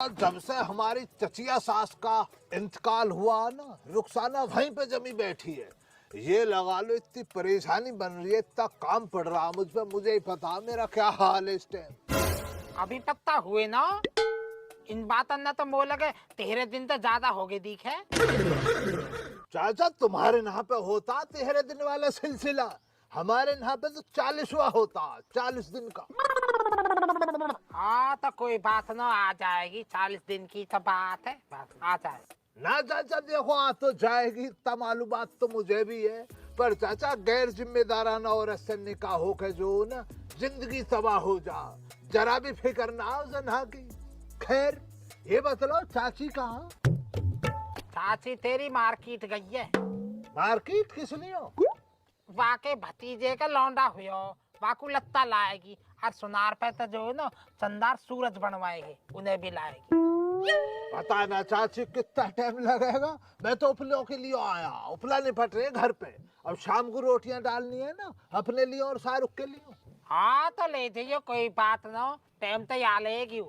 जब से हमारी चचिया सास का इंतकाल हुआ ना, रुखसाना वहीं पे जमी बैठी है। ये लगा लो इतनी परेशानी बन रही है, इतना काम पड़ रहा मुझ पे, मुझे ही पता मेरा क्या हाल है इस टाइम। अभी पत्ता हुए ना इन बातन ना तो मोह लगे तेरे दिन तो ज्यादा हो गए दिखे। चाचा तुम्हारे यहाँ पे होता 13 दिन वाला सिलसिला, हमारे यहाँ पे तो 40वां होता, 40 दिन का। हाँ तो कोई बात ना, आ जाएगी 40 दिन की तो बात है, आ जाएगी ना चाचा। देखो आ तो जाएगी, इतना मालूमात तो मुझे भी है, पर चाचा गैर जिम्मेदाराना औरत से निकाह हो के जो ना जिंदगी तबाह हो जा, जरा भी फिक्र ना हो जन्हा की। खैर ये बतलाओ चाची कहाँ? चाची तेरी मार्केट गई है। मार्केट किस लिए? वाके भतीजे का लौंडा हुआ, वाकू लत्ता लाएगी और सुनार पे तो जो है ना चंदार सूरज बनवाएगी, उन्हें भी लाएगी। पता ना चाची कितना टाइम लगेगा, मैं तो उपलों के लिए आया, उपला निपट रहे घर पे, अब शाम को रोटियां डालनी है ना अपने लिए और शाहरुख के लिए। हाँ तो ले जाइयो, कोई बात ना, टाइम तो आ लेगी।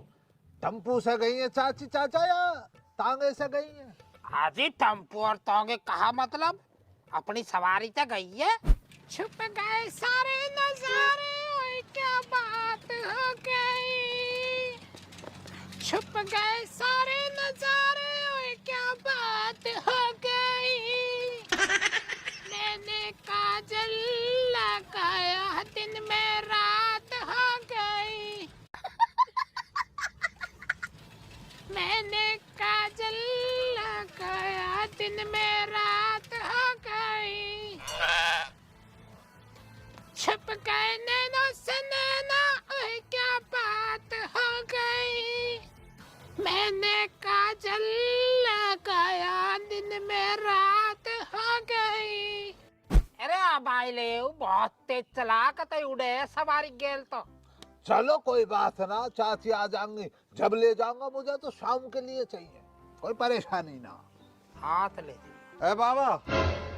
टम्पू से गई है चाची चाचा या तांगे से गई है? हाजी टम्पू और तोंगे कहा मतलब, अपनी सवारी तो गई है। छुप गए सारे नजारे, ओए क्या बात हो गई। छुप गए सारे नजारे, ओए क्या बात हो गई। मैंने काजल लगाया, दिन में रात हो गई। मैंने काजल लगाया, दिन में रात हो गई। छुप गए नैनो से नैना, ओए क्या बात हो गई। मैंने काजल लगाया, दिन में रात हो गई। अरे अब आई ले, बहुत तेज चला कतई उड़े सवारी गेल तो। चलो कोई बात ना, चाची आ जाएंगी, जब ले जाऊंगा मुझे तो शाम के लिए चाहिए, कोई परेशानी ना। हाथ ले ए बाबा,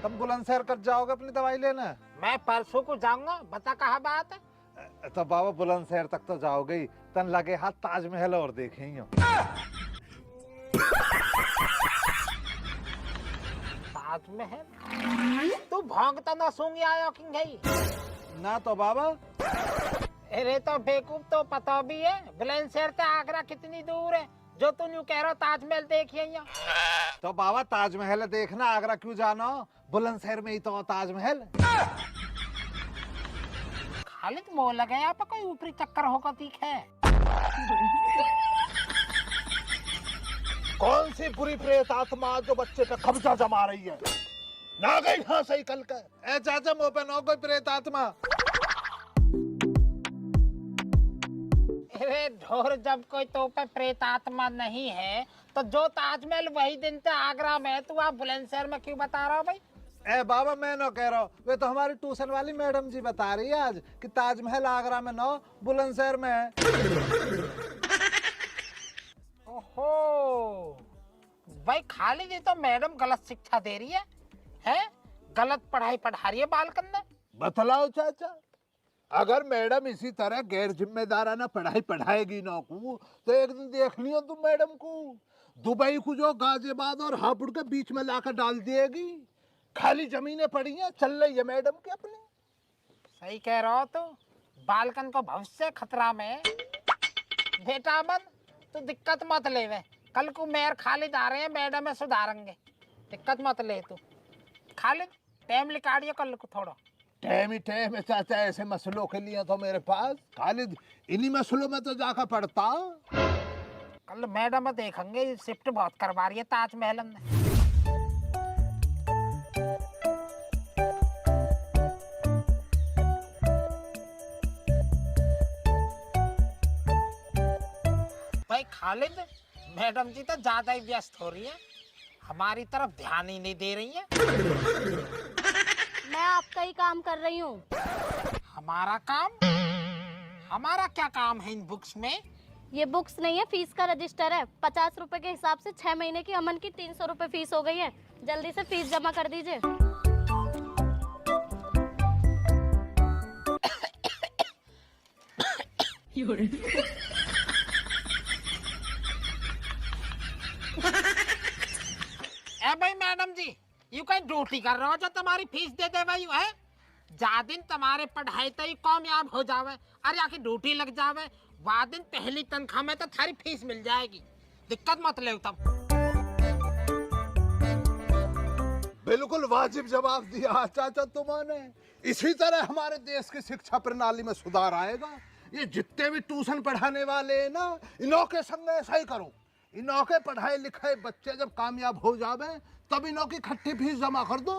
तुम बुलंदशहर कब जाओगे अपनी दवाई लेने? मैं परसों को जाऊंगा, बता कहा बात है। तो बाबा बुलंदशहर तक तो जाओगे ही, तन लगे हाथ ताजमहल और देखेंगे। ताजमहल तू भांगता ना सूंगी आया कि नहीं? ना तो बाबा। अरे तो बेवकूफ, तो पता भी है बुलंदशहर से आगरा कितनी दूर है, जो तू यूं कह रहा ताजमहल देखिए यहाँ। तो बाबा ताजमहल देखना, आगरा क्यों जाना? बुलंदशहर में ही तो ताजमहल। खालिद मोह लगे यहाँ पर कोई ऊपरी चक्कर होगा दिखे। कौन सी बुरी प्रेत आत्मा जो बच्चे पे कब्जा जमा रही है? ना गई हाँ सही कल का। ए चाचा, मुंह पे नो कोई प्रेत आत्मा। अरे ढोर, जब कोई तो पे प्रेत आत्मा नहीं है तो जो ताजमहल वही दिन से आगरा में, तू आप बुलंदशहर में क्यों बता रहा हो भाई? ए बाबा, मैं न कह रहा हूँ, वे तो हमारी ट्यूशन वाली मैडम जी बता रही है आज कि ताजमहल आगरा में न बुलंदशहर में है। ओहो भाई, खालिद ये तो मैडम गलत शिक्षा दे रही है? गलत पढ़ाई पढ़ा रही है बालकन ने। बतलाओ चाचा, अगर मैडम इसी तरह गैर जिम्मेदाराना पढ़ाई पढ़ाएगी ना को, तो एक दिन देख लियो तुम मैडम को दुबई को जो गाजियाबाद और हापुड़ के बीच में लाकर डाल देगी। खाली जमीनें पड़ी हैं, चल रही है मैडम की अपनी। सही कह रहा हो, तो बालकन को भविष्य खतरा में। बेटा मन तू दिक्कत मत ले, वे कल को मेयर खालिद आ रहे हैं, मैडम में सुधारेंगे, दिक्कत मत ले तू। खालिद टाइम निकालियो कल को थोड़ा। टाइम ही टाइम है चाचा, ऐसे मसलों के लिए तो मेरे पास खालिद इन्हीं मसलों में तो जाकर पड़ता। कल मैडम देखेंगे, शिफ्ट बहुत करवा रही है ताजमहल में। भाई खालिद, मैडम जी तो ज्यादा ही व्यस्त हो रही है, हमारी तरफ ध्यान ही नहीं दे रही है। मैं आपका ही काम कर रही हूँ। हमारा काम? हमारा क्या काम है इन बुक्स में? ये बुक्स नहीं है, फीस का रजिस्टर है। 50 रुपए के हिसाब से 6 महीने की अमन की 300 रुपए फीस हो गई है। जल्दी से फीस जमा कर दीजिए। यू कहीं ड्यूटी कर रहे हो जो तुम्हारी फीस दे दे भाई है। जा दिन तुम्हारे पढ़ाई तो ही कामयाब हो जावे, अरे आखिर ड्यूटी लग जावे, वह दिन पहली तनख्वाह में तो थारी फीस मिल जाएगी, दिक्कत मत ले तब। बिल्कुल वाजिब जवाब दिया चाचा तुमने। इसी तरह हमारे देश की शिक्षा प्रणाली में सुधार आएगा। ये जितने भी ट्यूशन पढ़ाने वाले हैं ना, इनों के संग ऐसा ही करो। इनों के पढ़ाए लिखाए बच्चे जब कामयाब हो जावे तब इनों की खट्टी फीस जमा कर दो।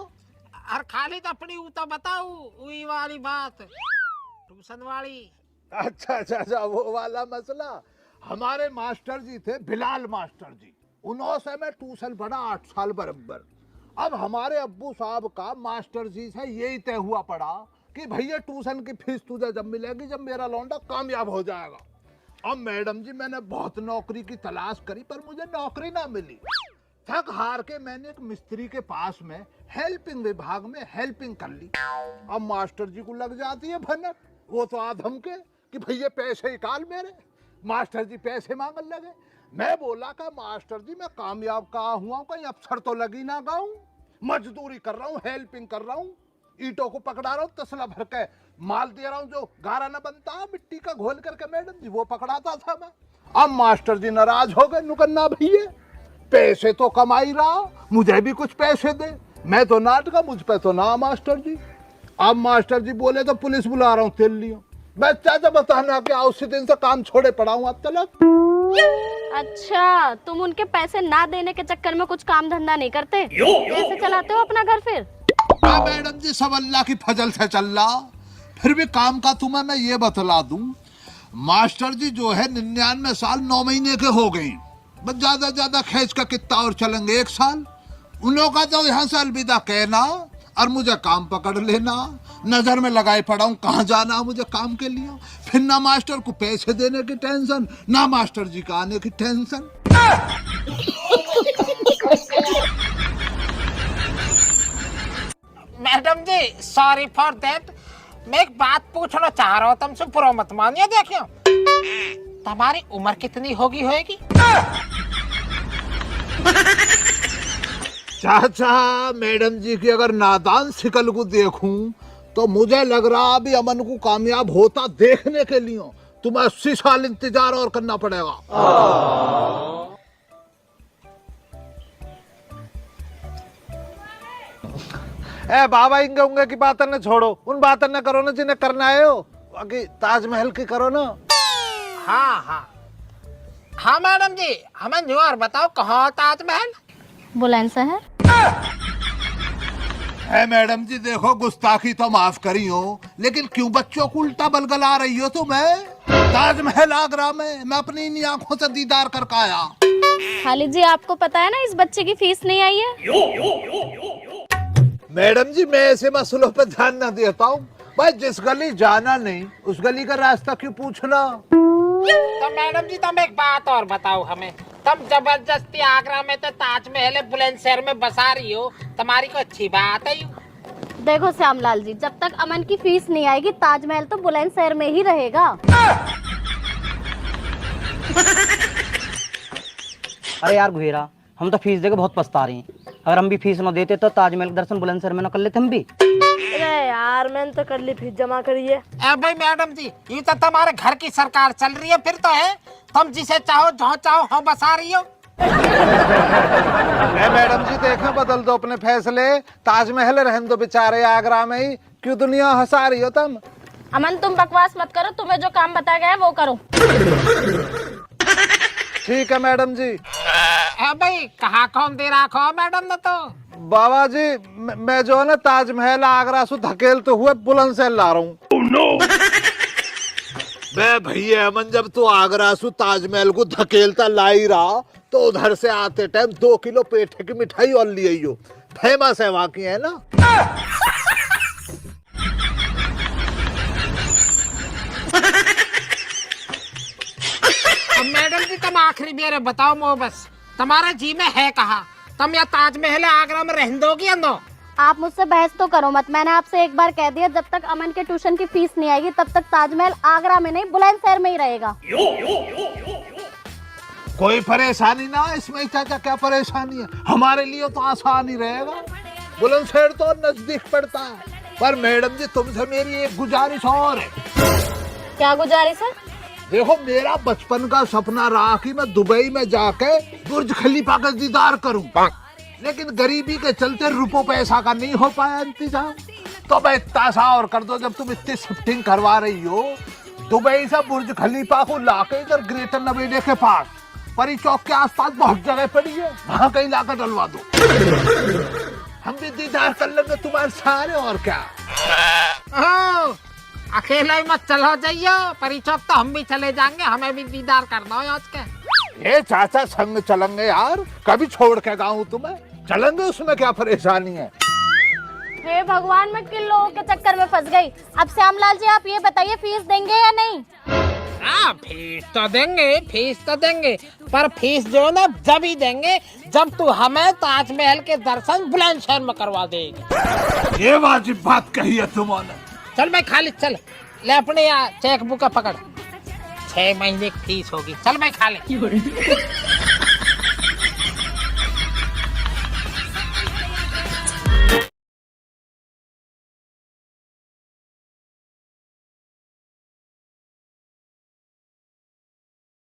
और खाली तो अपनी तो बताओ वही वाली बात, ट्यूशन वाली। अच्छा अच्छा अच्छा, वो वाला मसला। हमारे मास्टर जी थे बिलाल मास्टर जी, उन्होंने मैं ट्यूशन पढ़ा 8 साल बराबर। अब हमारे अब्बू साहब का मास्टर जी से यही तय हुआ पड़ा कि भैया ट्यूशन की फीस तुझे जब मिलेगी जब मेरा लौंडा कामयाब हो जाएगा। अब मैडम जी मैंने बहुत नौकरी की तलाश करी पर मुझे नौकरी ना मिली। थक हार के मैंने एक मिस्त्री के पास में हेल्पिंग विभाग में हेल्पिंग कर ली। अब मास्टर जी को लग जाती है भनक, वो तो आधम के कि भैया पैसे निकाल मेरे। मास्टर जी पैसे मांगने लगे। मैं बोला कि मास्टर जी मैं कामयाब कहाँ हुआ, कहीं अफसर तो लगी ना गाऊं, मजदूरी कर रहा हूँ, हेल्पिंग कर रहा हूँ, ईंटों को पकड़ा रहा हूँ, तसला भर के माल दे रहा हूँ, जो गारा न बनता मिट्टी का घोल करके मैडम जी वो पकड़ाता था मैं। अब मास्टर जी नाराज हो गए, नुकन्ना भैया पैसे तो कमाई रहा, मुझे भी कुछ पैसे दे, मैं तो नाटका, मुझ पे तो ना मास्टर जी। अब मास्टर जी बोले तो पुलिस बुला रहा हूँ तेल लियो। मैं चाचा बताना कि उसी दिन से काम छोड़े पड़ा हूँ अब तक। अच्छा, तुम उनके पैसे ना देने के चक्कर में कुछ काम धंधा नहीं करते, कैसे चलाते हो अपना घर फिर? मैडम जी सब अल्लाह की फजल से चल रहा। फिर भी काम का तुम्हें मैं ये बतला दूं, मास्टर जी जो है 99 साल 9 महीने के हो गए, बस ज्यादा खींच का कितना और चलेंगे 1 साल। उन लोगों का तो यहाँ से अलविदा कहना और मुझे काम पकड़ लेना। नजर में लगाए पड़ा हूँ कहाँ जाना मुझे काम के लिए। फिर ना मास्टर को पैसे देने की टेंशन, ना मास्टर जी का आने की tension. Madam ji sorry for that, मैं एक बात पूछना चाह रहा हूँ तुमसे, बुरा मत मानिए। देखियो तुम्हारी उम्र कितनी होगी? चाचा मैडम जी की अगर नादान शिकल को देखूं तो मुझे लग रहा अभी अमन को कामयाब होता देखने के लिए तुम्हें 80 साल इंतजार और करना पड़ेगा। ए बाबा इंगे उंगे की बातें न छोड़ो, उन बातें न करो ना जिन्हें करना है हो, बाकी ताजमहल की करो ना। हाँ मैडम जी, हमें जो और बताओ कहाँ ताजमहल? बुलंदशहर। है मैडम जी देखो गुस्ताखी तो माफ करी हो, लेकिन क्यों बच्चों को उल्टा बलगला रही हो तुम्हें? ताजमहल आगरा में मैं अपनी इन आंखों से दीदार करके आया। खालिद जी आपको पता है ना इस बच्चे की फीस नहीं आई है। मैडम जी मैं ऐसे मसलों पर ध्यान न देता हूँ भाई, जिस गली जाना नहीं उस गली का रास्ता क्यों पूछना। तो मैडम जी तुम एक बात और बताओ हमें, तुम जबरदस्ती आगरा में तो ताजमहल बुलंदशहर में बसा रही हो, तुम्हारी को अच्छी बात है? देखो श्यामलाल जी, जब तक अमन की फीस नहीं आएगी ताजमहल तो बुलंदशहर में ही रहेगा। अरे यार गुहेरा, हम तो फीस देके बहुत पछता रहे हैं। अगर हम भी फीस न देते तो ताजमहल के दर्शन बुलंदशहर में न कर लेते हम भी। अरे यार मैंने तो कर ली फीस जमा करिए। भाई मैडम जी ये तो तुम्हारे घर की सरकार चल रही है, फिर तो है तुम जिसे चाहो जहाँ चाहो हम बसा रही हो। मैडम जी देखें बदल दो अपने फैसले, ताजमहल रहने दो बेचारे आगरा में ही, क्यों दुनिया हंसा रही हो तुम? अमन तुम बकवास मत करो, तुम्हें जो काम बताया गया है वो करो। ठीक है मैडम जी। भाई कहाँ कौन दे रखा हो मैडम ने तो? बाबा जी मैं जो है ना ताजमहल आगरा से धकेलते हुए बुलंदशहर ला रहा हूँ। मैं भैया अमन जब तू आगरा से ताजमहल को धकेलता लाई रहा तो उधर से आते टाइम 2 किलो पेठे की मिठाई और लिए हो, फेमस है वहाँ की, है ना? मैडम जी तुम आखिरी बार बताओ मो बस, तुम्हारा जी में है कहाँ? तुम या ताजमहल आगरा में रहने दोगी या नो? आप मुझसे बहस तो करो मत, मैंने आपसे एक बार कह दिया जब तक अमन के ट्यूशन की फीस नहीं आएगी तब तक ताजमहल आगरा में नहीं बुलंदशहर में ही रहेगा। कोई परेशानी ना इसमें चाचा, क्या परेशानी है? हमारे लिए तो आसान ही रहेगा। बुलंदशहर तो नजदीक पड़ता है। पर मैडम जी तुमसे मेरी एक गुजारिश और है। क्या गुजारिश है? देखो मेरा बचपन का सपना रहा कि मैं दुबई में जाके बुर्ज खलीफा का दीदार करूं, लेकिन गरीबी के चलते रुपये पैसा का नहीं हो पाया इंतजाम। तो मैं इतना सा और कर दो, जब तुम इतनी शिफ्टिंग करवा रही हो दुबई से बुर्ज खलीफा को लाके इधर ग्रेटर नोएडा के पास परी चौक के आसपास बहुत जगह पड़ी है, वहां कहीं लाकर डलवा दो। हम भी दीदार कर लेंगे तुम्हारे सारे। और क्या ओ, अकेला ही मत चलो जाइयो, परी चौक तो हम भी चले जाएंगे, हमें भी दीदार करना है आज के। ये चाचा संग चलेंगे यार, कभी छोड़ के गाऊं तुम्हें, चलेंगे उसमें क्या परेशानी है। हे भगवान, मैं किन लोगों के चक्कर में फंस गई। अब श्यामलाल जी आप ये बताइए फीस देंगे या नहीं? हाँ फीस तो देंगे, पर फीस जो ना जब ही देंगे जब तू हमें ताजमहल के दर्शन बुलंदशहर में करवा देगी। ये वाजिब बात कही है तुमने। चल मैं खालिद, चल ले अपने चेक बुक पकड़, 6 महीने की फीस होगी, चल मैं खालिद।